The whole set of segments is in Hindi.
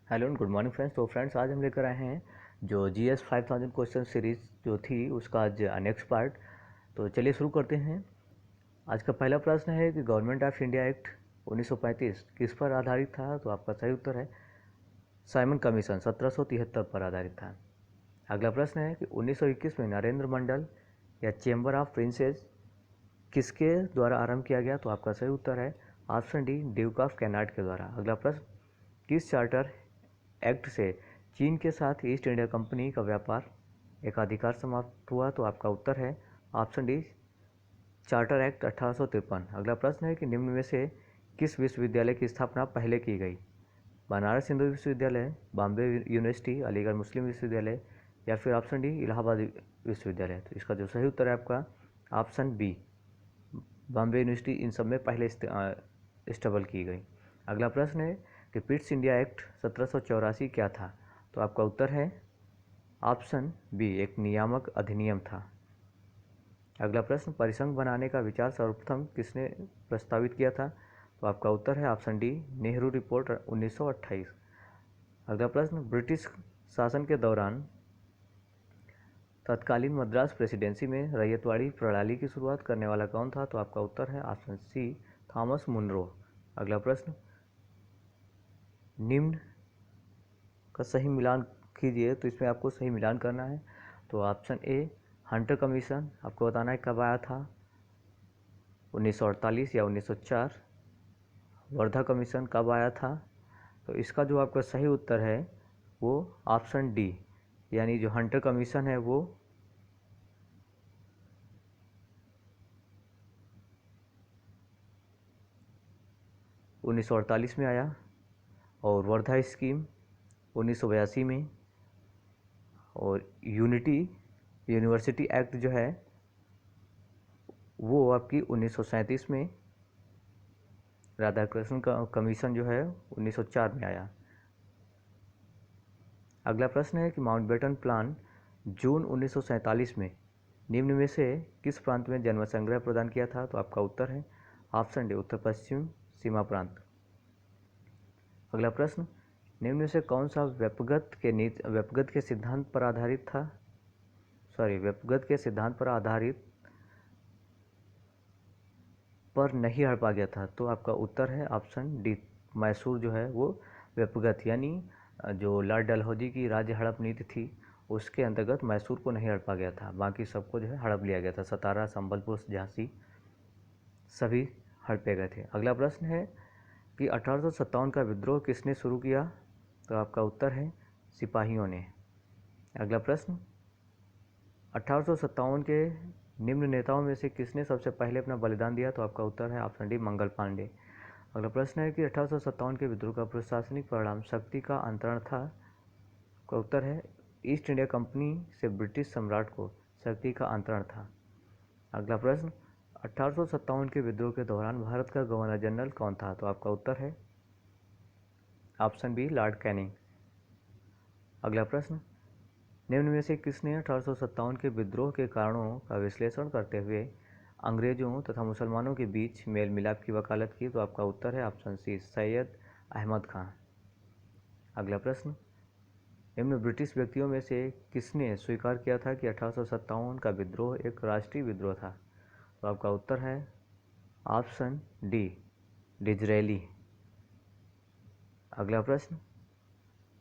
Hello and good morning friends. तो फ्रेंड्स आज हम लेकर आए हैं जो GS 5000 क्वेश्चन सीरीज जो थी उसका आज नेक्स्ट पार्ट। तो चलिए शुरू करते हैं। आज का पहला प्रश्न है कि गवर्नमेंट ऑफ इंडिया एक्ट 1935 किस पर आधारित था। तो आपका सही उत्तर है साइमन कमीशन 1773 पर आधारित था। अगला प्रश्न है कि 1921 में नरेंद्र मंडल या चेंबर ऑफ प्रिंसेस किसके द्वारा आरंभ किया गया। तो आपका सही उत्तर है option D Duke of Kanad के द्वारा। अगला प्रश्न किस चार्टर एक्ट से चीन के साथ ईस्ट इंडिया कंपनी का व्यापार एकाधिकार समाप्त हुआ। तो आपका उत्तर है ऑप्शन डी चार्टर एक्ट 1853। अगला प्रश्न है कि निम्न में से किस विश्वविद्यालय की स्थापना पहले की गई। बनारस हिंदू विश्वविद्यालय, बॉम्बे यूनिवर्सिटी, अलीगढ़ मुस्लिम विश्वविद्यालय या फिर ऑप्शन डी इलाहाबाद विश्वविद्यालय। तो इसका जो सही उत्तर है आपका ऑप्शन बी बॉम्बे यूनिवर्सिटी इन सब में पहले स्टेबल की गई। अगला प्रश्न है कि पिट्स इंडिया एक्ट 1784 क्या था। तो आपका उत्तर है ऑप्शन बी एक नियामक अधिनियम था। अगला प्रश्न परिसंघ बनाने का विचार सर्वप्रथम किसने प्रस्तावित किया था। तो आपका उत्तर है ऑप्शन डी नेहरू रिपोर्ट 1928। अगला प्रश्न ब्रिटिश शासन के दौरान तत्कालीन मद्रास प्रेसिडेंसी में रैयतवाड़ी प्रणाली की शुरुआत करने वाला कौन था। तो आपका उत्तर है ऑप्शन सी थॉमस मुनरो। अगला प्रश्न निम्न का सही मिलान कीजिए। तो इसमें आपको सही मिलान करना है। तो ऑप्शन ए हंटर कमीशन आपको बताना है कब आया था, 1948 या 1904। वर्धा कमीशन कब आया था। तो इसका जो आपका सही उत्तर है वो ऑप्शन डी यानी जो हंटर कमीशन है वो 1948 में आया और वर्धा स्कीम 1982 में और यूनिटी यूनिवर्सिटी एक्ट जो है वो आपकी 1937 में, राधाकृष्ण का कमीशन जो है 1904 में आया। अगला प्रश्न है कि माउंटबेटन प्लान जून 1947 में निम्न में से किस प्रांत में जन्म संग्रह प्रदान किया था। तो आपका उत्तर है ऑप्शन डी उत्तर पश्चिम सीमा प्रांत। अगला प्रश्न निम्न में से कौन सा व्यक्तिगत के सिद्धांत पर आधारित था। व्यक्तिगत के सिद्धांत पर आधारित पर नहीं हड़पा गया था। तो आपका उत्तर है ऑप्शन डी मैसूर जो है वो व्यक्तिगत यानी जो लॉर्ड डलहौजी की राज्य हड़प नीति थी उसके अंतर्गत मैसूर को नहीं हड़पा गया था, बाकी सबको जो है हड़प लिया गया था। सतारा, संबलपुर, झांसी सभी हड़पे गए थे। अगला प्रश्न है कि 1857 का विद्रोह किसने शुरू किया। तो आपका उत्तर है सिपाहियों ने। अगला प्रश्न 1857 के निम्न नेताओं में से किसने सबसे पहले अपना बलिदान दिया। तो आपका उत्तर है ऑप्शन डी मंगल पांडे। अगला प्रश्न है कि 1857 के विद्रोह का प्रशासनिक परिणाम शक्ति का अंतरण था। का उत्तर है ईस्ट इंडिया कंपनी से ब्रिटिश सम्राट को शक्ति का अंतरण था। अगला प्रश्न 1857 के विद्रोह के दौरान भारत का गवर्नर जनरल कौन था। तो आपका उत्तर है ऑप्शन बी लॉर्ड कैनिंग। अगला प्रश्न निम्न में से किसने 1857 के विद्रोह के कारणों का विश्लेषण करते हुए अंग्रेजों तथा मुसलमानों के बीच मेल मिलाप की वकालत की। तो आपका उत्तर है ऑप्शन सी सैयद अहमद खां। अगला प्रश्न निम्न ब्रिटिश व्यक्तियों में से किसने स्वीकार किया था कि 1857 का विद्रोह एक राष्ट्रीय विद्रोह था। तो आपका उत्तर है ऑप्शन डी डिजरेली। अगला प्रश्न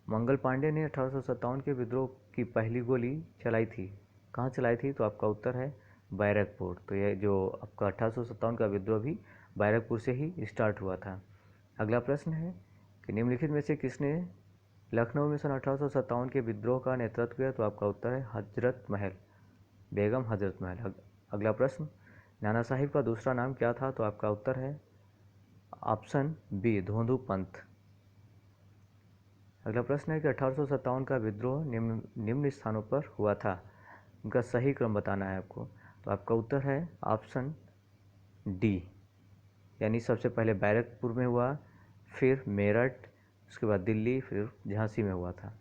मंगल पांडे ने 1857 के विद्रोह की पहली गोली चलाई थी, कहाँ चलाई थी। तो आपका उत्तर है बैरकपुर। तो यह जो आपका 1857 का विद्रोह भी बैरकपुर से ही स्टार्ट हुआ था। अगला प्रश्न है कि निम्नलिखित में से किसने लखनऊ में सन 1857 के विद्रोह का नेतृत्व किया। तो आपका उत्तर है हजरत महल, बेगम हजरत महल। अगला प्रश्न नाना साहिब का दूसरा नाम क्या था। तो आपका उत्तर है ऑप्शन बी धोंधू पंथ। अगला प्रश्न है कि 1857 का विद्रोह निम्न स्थानों पर हुआ था, उनका सही क्रम बताना है आपको। तो आपका उत्तर है ऑप्शन डी यानी सबसे पहले बैरकपुर में हुआ, फिर मेरठ, उसके बाद दिल्ली, फिर झांसी में हुआ था।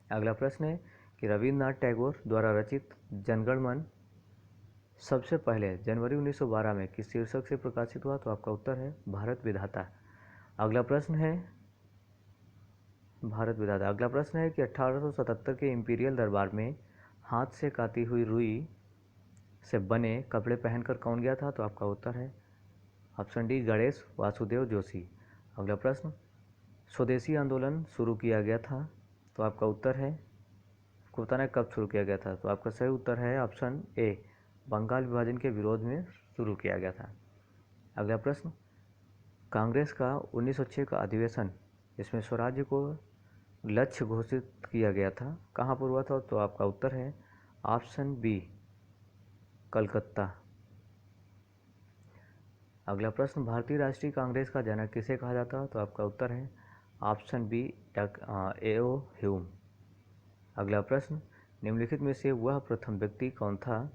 अगला प्रश्न है कि रविंद्रनाथ टैगोर द्वारा रचित जनगण मन सबसे पहले जनवरी 1912 में किस शीर्षक से प्रकाशित हुआ। तो आपका उत्तर है भारत विधाता। अगला प्रश्न है भारत विधाता। अगला प्रश्न है कि 1877 के इंपीरियल दरबार में हाथ से काती हुई रुई से बने कपड़े पहनकर कौन गया था? तो आपका उत्तर है ऑप्शन डी गणेश वासुदेव जोशी। अगला प्रश्न, स्वदेशी आंदोलन शुरू किया गया था? तो आपका उत्तर है, आपको बताना है कब शुरू किया गया था। तो आपका सही उत्तर है ऑप्शन ए, बंगाल विभाजन के विरोध में शुरू किया गया था। अगला प्रश्न, कांग्रेस का 1906 का अधिवेशन इसमें स्वराज्य को लक्ष्य घोषित किया गया था, कहाँ पर हुआ था? तो आपका उत्तर है ऑप्शन बी, कलकत्ता। अगला प्रश्न, भारतीय राष्ट्रीय कांग्रेस का जनक किसे कहा जाता है? तो आपका उत्तर है ऑप्शन बी, ए.ओ. ह्यूम। अगला प्रश्न, निम्नलिखित में से वह प्रथम व्यक्ति कौन था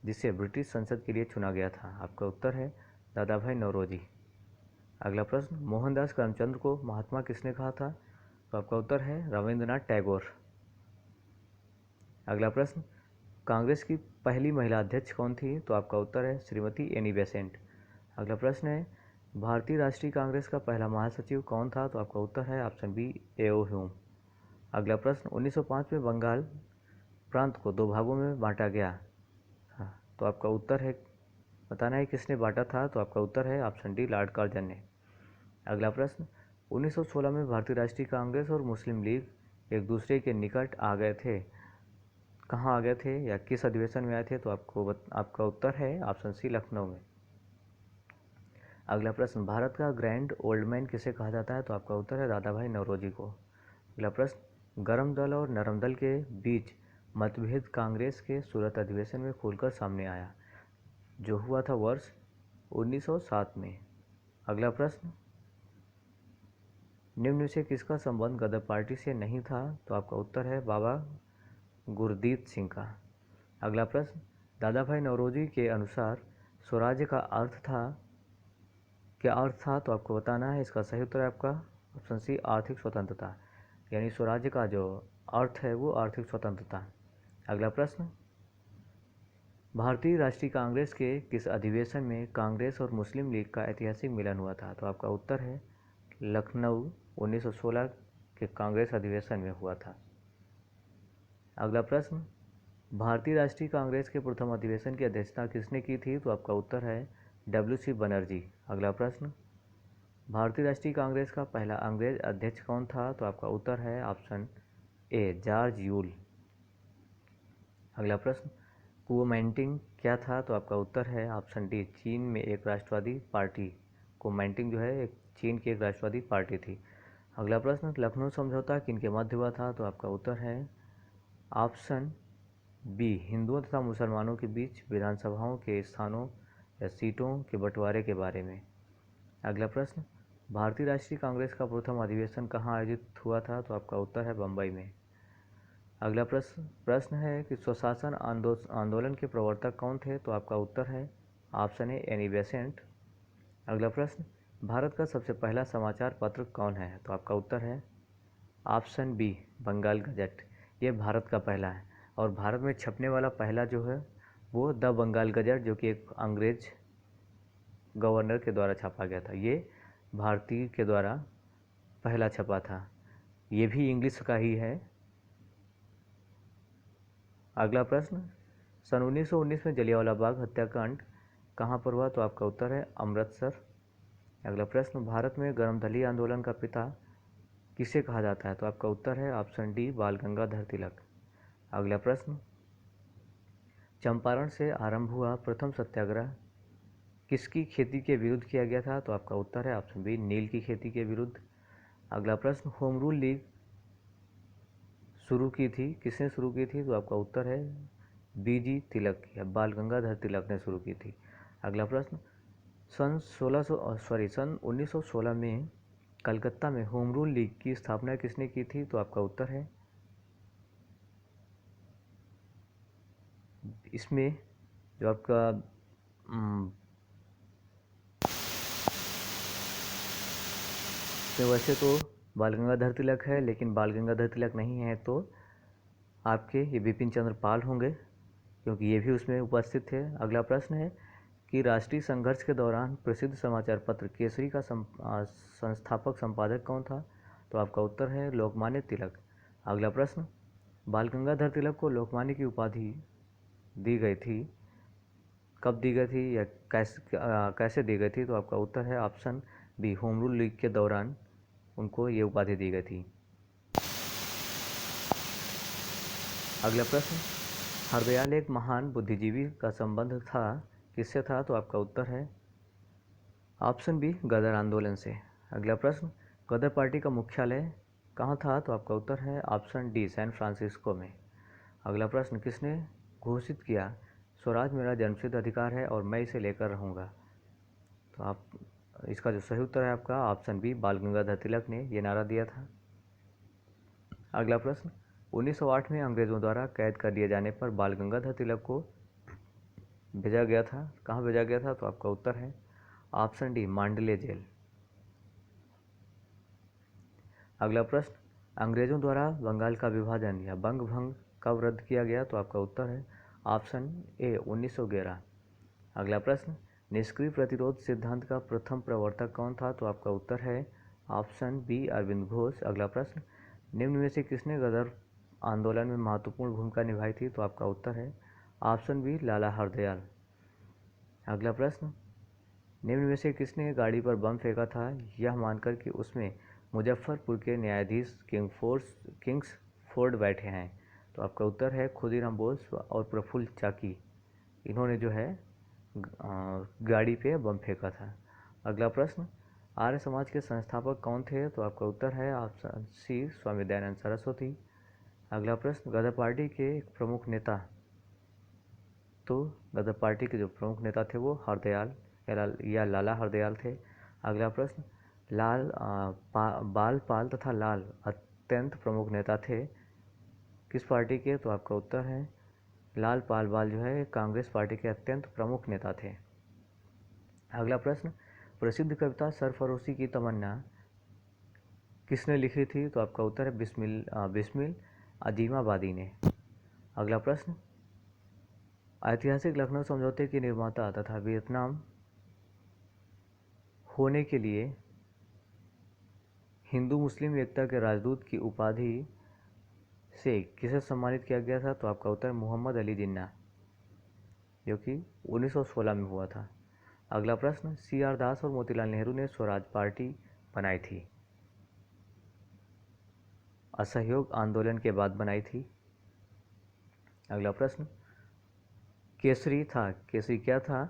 जिसे ब्रिटिश संसद के लिए चुना गया था? आपका उत्तर है दादा भाई नौरोजी। अगला प्रश्न, मोहनदास करमचंद को महात्मा किसने कहा था? तो आपका उत्तर है रविंद्रनाथ टैगोर। अगला प्रश्न, कांग्रेस की पहली महिला अध्यक्ष कौन थी? तो आपका उत्तर है श्रीमती एनी बेसेंट। अगला प्रश्न है, भारतीय राष्ट्रीय कांग्रेस का पहला महासचिव कौन था? तो आपका उत्तर है ऑप्शन बी, ए.ओ. ह्यूम। अगला प्रश्न, 1905 में बंगाल प्रांत को 2 भागों में बांटा गया। हाँ, तो आपका उत्तर है, बताना है किसने बांटा था? तो आपका उत्तर है ऑप्शन डी, लॉर्ड कर्जन ने। अगला प्रश्न, 1916 में भारतीय राष्ट्रीय कांग्रेस और मुस्लिम लीग एक दूसरे के निकट आ गए थे, कहाँ आ गए थे या किस अधिवेशन में आए थे? तो आपका उत्तर है ऑप्शन सी, लखनऊ में। अगला प्रश्न, भारत का ग्रैंड ओल्ड मैन किसे कहा जाता है? तो आपका उत्तर है दादा भाई नौरोजी को। अगला प्रश्न, गर्म दल और नरम दल के बीच मतभेद कांग्रेस के सूरत अधिवेशन में खुलकर सामने आया, जो हुआ था वर्ष 1907 में। अगला प्रश्न, निम्न में से किसका संबंध गदर पार्टी से नहीं था? तो आपका उत्तर है बाबा गुरदीत सिंह का। अगला प्रश्न, दादा भाई नौरोजी के अनुसार स्वराज्य का अर्थ था, क्या अर्थ था? तो आपको बताना है। इसका सही उत्तर है आपका ऑप्शन सी, आर्थिक स्वतंत्रता। यानी स्वराज्य का जो अर्थ है वो आर्थिक स्वतंत्रता। अगला प्रश्न, भारतीय राष्ट्रीय कांग्रेस के किस अधिवेशन में कांग्रेस और मुस्लिम लीग का ऐतिहासिक मिलन हुआ था? तो आपका उत्तर है लखनऊ 1916 के कांग्रेस अधिवेशन में हुआ था। अगला प्रश्न, भारतीय राष्ट्रीय कांग्रेस के प्रथम अधिवेशन की अध्यक्षता किसने की थी? तो आपका उत्तर है W.C. बनर्जी। अगला प्रश्न, भारतीय राष्ट्रीय कांग्रेस का पहला अंग्रेज अध्यक्ष कौन था? तो आपका उत्तर है ऑप्शन ए, जॉर्ज यूल। अगला प्रश्न, कुओमिंटिंग क्या था? तो आपका उत्तर है ऑप्शन डी, चीन में एक राष्ट्रवादी पार्टी। कुओमिंटिंग जो है एक चीन की एक राष्ट्रवादी पार्टी थी। अगला प्रश्न, लखनऊ समझौता किनके मध्य हुआ था? तो आपका उत्तर है ऑप्शन बी, हिंदुओं तथा मुसलमानों के बीच विधानसभाओं के स्थानों या सीटों के बंटवारे के बारे में। अगला प्रश्न, भारतीय राष्ट्रीय कांग्रेस का प्रथम अधिवेशन कहाँ आयोजित हुआ था? तो आपका उत्तर है बम्बई में। अगला प्रश्न है कि स्वशासन आंदोलन के प्रवर्तक कौन थे? तो आपका उत्तर है ऑप्शन ए, एनी बेसेंट। अगला प्रश्न, भारत का सबसे पहला समाचार पत्र कौन है? तो आपका उत्तर है ऑप्शन बी, बंगाल गजट। ये भारत का पहला है और भारत में छपने वाला पहला जो है वो द बंगाल गजट, जो कि एक अंग्रेज गवर्नर के द्वारा छापा गया था। ये भारतीय के द्वारा पहला छपा था, ये भी इंग्लिश का ही है। अगला प्रश्न, सन 1919 में जलियांवाला बाग हत्याकांड कहाँ पर हुआ? तो आपका उत्तर है अमृतसर। अगला प्रश्न, भारत में गर्मदली आंदोलन का पिता किसे कहा जाता है? तो आपका उत्तर है ऑप्शन डी, बाल गंगाधर तिलक। अगला प्रश्न, चंपारण से आरंभ हुआ प्रथम सत्याग्रह किसकी खेती के विरुद्ध किया गया था? तो आपका उत्तर है ऑप्शन बी, नील की खेती के विरुद्ध। अगला प्रश्न, होम रूल लीग शुरू की थी, किसने शुरू की थी? तो आपका उत्तर है बी.जी. तिलक या बाल गंगाधर तिलक ने शुरू की थी। अगला प्रश्न, सन 1916 में कलकत्ता में होम रूल लीग की स्थापना किसने की थी? तो आपका उत्तर है, इसमें जो आपका वैसे तो बाल गंगाधर तिलक है, लेकिन बाल गंगाधर तिलक नहीं है तो आपके ये बिपिन चंद्र पाल होंगे, क्योंकि ये भी उसमें उपस्थित थे। अगला प्रश्न है कि राष्ट्रीय संघर्ष के दौरान प्रसिद्ध समाचार पत्र केसरी का संस्थापक संपादक कौन था? तो आपका उत्तर है लोकमान्य तिलक। अगला प्रश्न, बाल गंगाधर तिलक को लोकमान्य की उपाधि दी गई थी, कब दी गई थी या कैसे दी गई थी? तो आपका उत्तर है option B, home rule league के दौरान उनको ये उपाधि दी गई थी। अगला प्रश्न, हरदयाल एक महान बुद्धिजीवी का संबंध था, किससे था? तो आपका उत्तर है ऑप्शन बी, गदर आंदोलन से। अगला प्रश्न, गदर पार्टी का मुख्यालय कहाँ था? तो आपका उत्तर है ऑप्शन डी, सैन फ्रांसिस्को में। अगला प्रश्न, किसने घोषित किया स्वराज मेरा जन्मसिद्ध अधिकार है और मैं इसे लेकर रहूँगा? तो आप इसका जो सही उत्तर है आपका ऑप्शन बी, बाल गंगाधर तिलक ने ये नारा दिया था। अगला प्रश्न, 1908 में अंग्रेजों द्वारा कैद कर दिए जाने पर बाल गंगाधर तिलक को भेजा गया था, कहाँ भेजा गया था? तो आपका उत्तर है ऑप्शन डी, मांडले जेल। अगला प्रश्न, अंग्रेजों द्वारा बंगाल का विभाजन या बंग भंग कब रद्द किया गया? तो आपका उत्तर है ऑप्शन ए, 1911। अगला प्रश्न, निष्क्रिय प्रतिरोध सिद्धांत का प्रथम प्रवर्तक कौन था? तो आपका उत्तर है ऑप्शन बी, अरविंद घोष। अगला प्रश्न, निम्न में से किसने गदर आंदोलन में महत्वपूर्ण भूमिका निभाई थी? तो आपका उत्तर है ऑप्शन बी, लाला हरदयाल। अगला प्रश्न, निम्न में से किसने गाड़ी पर बम फेंका था यह मानकर कि उसमें मुजफ्फरपुर के न्यायाधीश किंग्सफोर्ड बैठे हैं? तो आपका उत्तर है खुदीराम बोस और प्रफुल्ल चाकी, इन्होंने जो है गाड़ी पे बम फेंका था। अगला प्रश्न, आर्य समाज के संस्थापक कौन थे? तो आपका उत्तर है ऑप्शन सी, स्वामी दयानंद सरस्वती। अगला प्रश्न, गदर पार्टी के प्रमुख नेता, तो गदर पार्टी के जो प्रमुख नेता थे वो हरदयाल या लाला हरदयाल थे। अगला प्रश्न, बाल पाल तथा लाल अत्यंत प्रमुख नेता थे किस पार्टी के? तो आपका उत्तर है लाल पाल बाल जो है कांग्रेस पार्टी के अत्यंत प्रमुख नेता थे। अगला प्रश्न, प्रसिद्ध कविता सरफरोशी की तमन्ना किसने लिखी थी? तो आपका उत्तर है बिस्मिल अजीमाबादी ने। अगला प्रश्न, ऐतिहासिक लखनऊ समझौते के निर्माता तथा वियतनाम होने के लिए हिंदू मुस्लिम एकता के राजदूत की उपाधि से किसे सम्मानित किया गया था? तो आपका उत्तर मोहम्मद अली जिन्ना, जो कि 1916 में हुआ था। अगला प्रश्न, सी आर दास और मोतीलाल नेहरू ने स्वराज पार्टी बनाई थी, असहयोग आंदोलन के बाद बनाई थी। अगला प्रश्न, केसरी क्या था?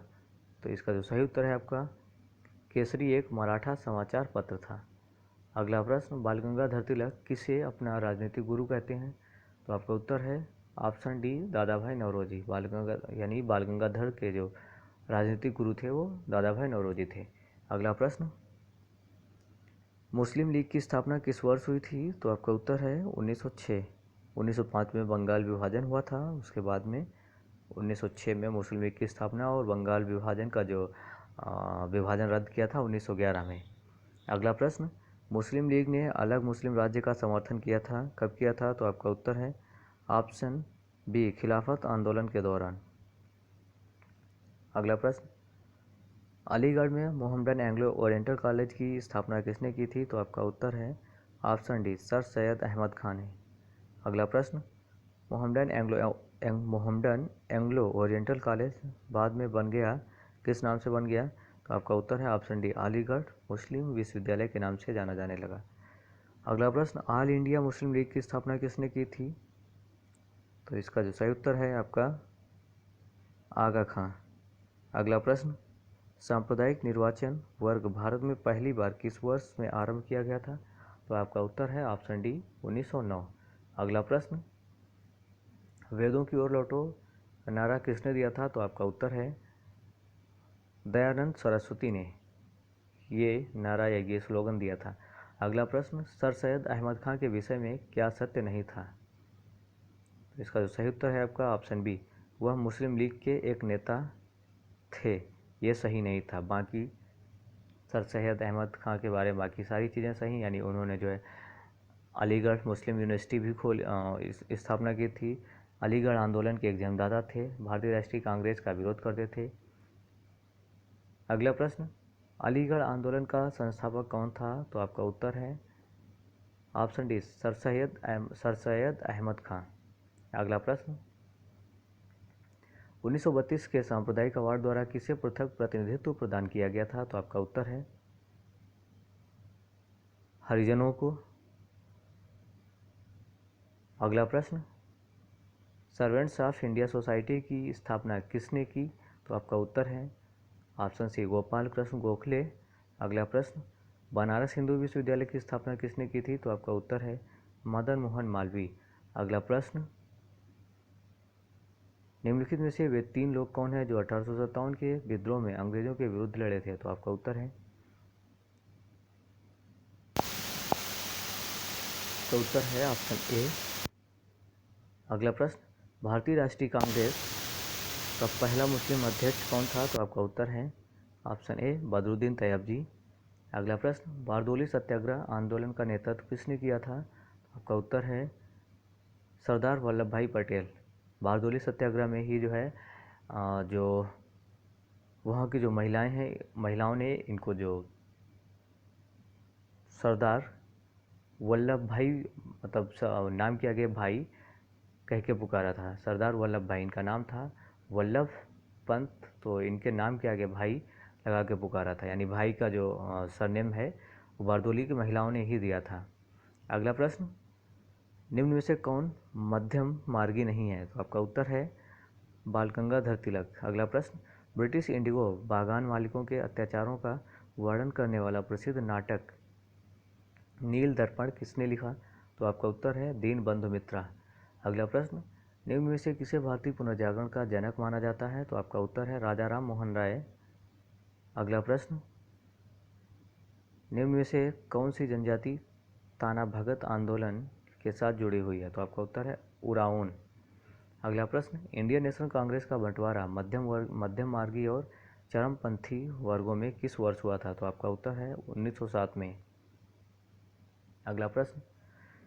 तो इसका जो सही उत्तर है आपका केसरी एक मराठा समाचार पत्र था। अगला प्रश्न, बाल गंगाधर तिलक किसे अपना राजनीतिक गुरु कहते हैं? तो आपका उत्तर है ऑप्शन डी, दादा भाई नौरोजी। बाल गंगाधर के जो राजनीतिक गुरु थे वो दादा भाई नौरोजी थे। अगला प्रश्न, मुस्लिम लीग की स्थापना किस वर्ष हुई थी? तो आपका उत्तर है 1906। 1905 में बंगाल विभाजन हुआ था, उसके बाद में 1906 में मुस्लिम लीग की स्थापना और बंगाल विभाजन का जो विभाजन रद्द किया था 1911 में। अगला प्रश्न, मुस्लिम लीग ने अलग मुस्लिम राज्य का समर्थन किया था, कब किया था? तो आपका उत्तर है ऑप्शन बी, खिलाफत आंदोलन के दौरान। अगला प्रश्न, अलीगढ़ में मोहम्मदन एंग्लो ओरिएंटल कॉलेज की स्थापना किसने की थी? तो आपका उत्तर है option D, sir Syed Ahmad Khan ने। अगला प्रश्न, मोहम्मदन एंग्लो ओरिएंटल कॉलेज बाद में बन गया, किस नाम से बन गया? तो आपका उत्तर है ऑप्शन डी, अलीगढ़ मुस्लिम विश्वविद्यालय के नाम से जाना जाने लगा। अगला प्रश्न, ऑल इंडिया मुस्लिम लीग की स्थापना किसने की थी? तो इसका जो सही उत्तर है आपका आगा खां। अगला प्रश्न, सांप्रदायिक निर्वाचन वर्ग भारत में पहली बार किस वर्ष में आरंभ किया गया था? तो आपका उत्तर है ऑप्शन डी, 1909। अगला प्रश्न, वेदों की ओर लौटो नारा किसने दिया था? तो आपका उत्तर है दयानंद सरस्वती ने ये नारा या ये स्लोगन दिया था। अगला प्रश्न, सर सैयद अहमद खां के विषय में क्या सत्य नहीं था? तो इसका जो सही उत्तर है आपका ऑप्शन बी, वह मुस्लिम लीग के एक नेता थे, ये सही नहीं था। बाकी सर सैयद अहमद खां के बारे में बाकी सारी चीज़ें सही, यानी उन्होंने जो है अलीगढ़ मुस्लिम यूनिवर्सिटी भी स्थापना की थी, अलीगढ़ आंदोलन के एक जन्मदाता थे, भारतीय राष्ट्रीय कांग्रेस का विरोध करते थे। अगला प्रश्न, अलीगढ़ आंदोलन का संस्थापक कौन था? तो आपका उत्तर है option D sir Syed Ahmad Khan. अगला प्रश्न, 1932 के सांप्रदायिक अवार्ड द्वारा किसे पृथक प्रतिनिधित्व प्रदान किया गया था? तो आपका उत्तर है हरिजनों को। अगला प्रश्न, सर्वेंट्स ऑफ इंडिया सोसाइटी की स्थापना किसने की? तो आपका उत्तर है ऑप्शन सी गोपाल कृष्ण गोखले। अगला प्रश्न, बनारस हिंदू विश्वविद्यालय की स्थापना किसने की थी? तो आपका उत्तर है मदन मोहन मालवीय। अगला प्रश्न, निम्नलिखित में से वे 3 लोग कौन हैं जो 1857 के विद्रोह में अंग्रेजों के विरुद्ध लड़े थे? तो आपका उत्तर है, तो उत्तर है ऑप्शन ए। अगला प्रश्न, भारतीय राष्ट्रीय कांग्रेस का पहला मुस्लिम अध्यक्ष कौन था? तो आपका उत्तर है ऑप्शन ए बदरुद्दीन तैयबजी। अगला प्रश्न, बारदोली सत्याग्रह आंदोलन का नेतृत्व किसने किया था? आपका उत्तर है सरदार वल्लभ भाई पटेल। बारदोली सत्याग्रह में ही जो है जो वहाँ की जो महिलाएं हैं, महिलाओं ने इनको जो सरदार वल्लभ भाई मतलब नाम के आगे भाई कह के पुकारा था। सरदार वल्लभ भाई इनका नाम था, वल्लभ पंत, तो इनके नाम के आगे भाई लगा के पुकारा था, यानी भाई का जो सरनेम है वो बारदोली की महिलाओं ने ही दिया था। अगला प्रश्न, निम्न में से कौन मध्यम मार्गी नहीं है? तो आपका उत्तर है बाल गंगाधर तिलक। अगला प्रश्न, ब्रिटिश इंडिगो बागान मालिकों के अत्याचारों का वर्णन करने वाला प्रसिद्ध नाटक नील दर्पण किसने लिखा? तो आपका उत्तर है दीनबंधु मित्रा। अगला प्रश्न, निम्न में से किसे भारतीय पुनर्जागरण का जनक माना जाता है? तो आपका उत्तर है राजा राम मोहन राय। अगला प्रश्न, निम्न में से कौन सी जनजाति ताना भगत आंदोलन के साथ जुड़ी हुई है? तो आपका उत्तर है उराओन। अगला प्रश्न, इंडियन नेशनल कांग्रेस का बंटवारा मध्यम मार्गी और चरमपंथी वर्गों में किस वर्ष हुआ था? तो आपका उत्तर है 1907 में। अगला प्रश्न,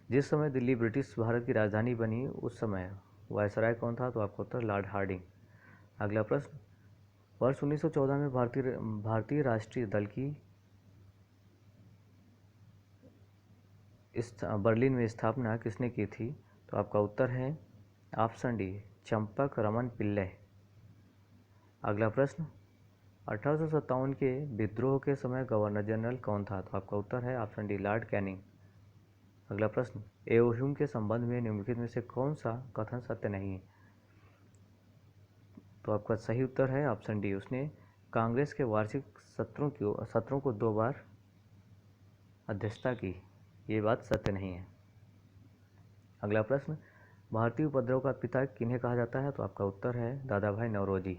जिस समय दिल्ली ब्रिटिश भारत की राजधानी बनी उस समय वायसराय कौन था? तो आपका उत्तर लॉर्ड हार्डिंग। अगला प्रश्न, वर्ष 1914 में भारतीय राष्ट्रीय दल की बर्लिन में स्थापना किसने की थी? तो आपका उत्तर है ऑप्शन डी चंपक रमन पिल्ले। अगला प्रश्न, 1857 के विद्रोह के समय गवर्नर जनरल कौन था? तो आपका उत्तर है ऑप्शन डी लॉर्ड कैनिंग। अगला प्रश्न, एओह्यूम के संबंध में निम्नलिखित में से कौन सा कथन सत्य नहीं है? तो आपका सही उत्तर है ऑप्शन डी, उसने कांग्रेस के वार्षिक सत्रों को 2 बार अध्यक्षता की, ये बात सत्य नहीं है। अगला प्रश्न, भारतीय उपद्रव का पिता किन्हें कहा जाता है? तो आपका उत्तर है दादा भाई नौरोजी,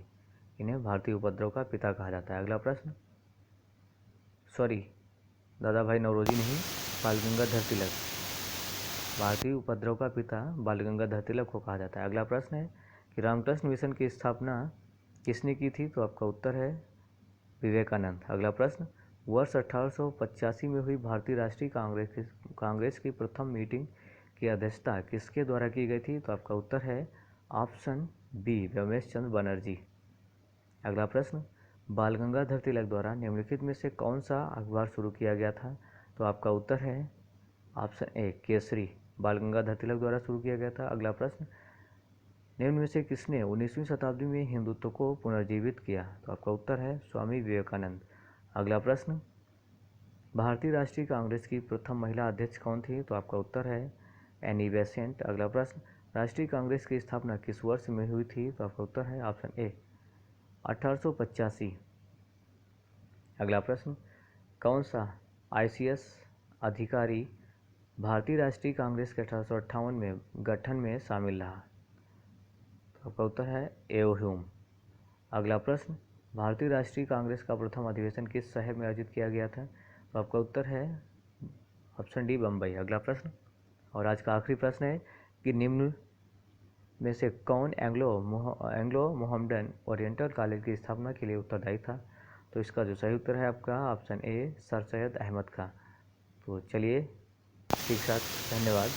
इन्हें भारतीय उपद्रव का पिता कहा जाता है। अगला प्रश्न, दादा भाई नौरोजी नहीं, बाल गंगाधर तिलक, भारतीय उपद्रव का पिता बाल गंगाधर तिलक को कहा जाता है। अगला प्रश्न है कि रामकृष्ण मिशन की स्थापना किसने की थी? तो आपका उत्तर है विवेकानंद। अगला प्रश्न, वर्ष 1885 में हुई भारतीय राष्ट्रीय कांग्रेस की प्रथम मीटिंग की अध्यक्षता किसके द्वारा की गई थी? तो आपका उत्तर है ऑप्शन बी रमेश चंद्र बनर्जी। अगला प्रश्न, बाल गंगाधर तिलक द्वारा निम्नलिखित में से कौन सा अखबार शुरू किया गया था? तो आपका उत्तर है ऑप्शन ए केसरी, बाल गंगाधर तिलक द्वारा शुरू किया गया था। अगला प्रश्न, निम्न में से किसने 19वीं शताब्दी में हिंदुत्व को पुनर्जीवित किया? तो आपका उत्तर है स्वामी विवेकानंद। अगला प्रश्न, भारतीय राष्ट्रीय कांग्रेस की प्रथम महिला अध्यक्ष कौन थी? तो आपका उत्तर है एनी बेसेंट। अगला प्रश्न, राष्ट्रीय कांग्रेस की स्थापना किस वर्ष में हुई थी? तो आपका उत्तर है ऑप्शन ए 1885। अगला प्रश्न, कौन सा ICS अधिकारी भारतीय राष्ट्रीय कांग्रेस के 1858 में गठन में शामिल रहा? तो आपका उत्तर है एओह्यूम। अगला प्रश्न, भारतीय राष्ट्रीय कांग्रेस का प्रथम अधिवेशन किस शहर में आयोजित किया गया था? तो आपका उत्तर है ऑप्शन डी बम्बई। अगला प्रश्न और आज का आखिरी प्रश्न है कि निम्न में से कौन एंग्लो मोहम्मडन ओरिएंटल कॉलेज की स्थापना के लिए उत्तरदायी था? तो इसका जो सही उत्तर है आपका option A sir Syed Ahmad Khan. तो चलिए ठीक साथ, धन्यवाद।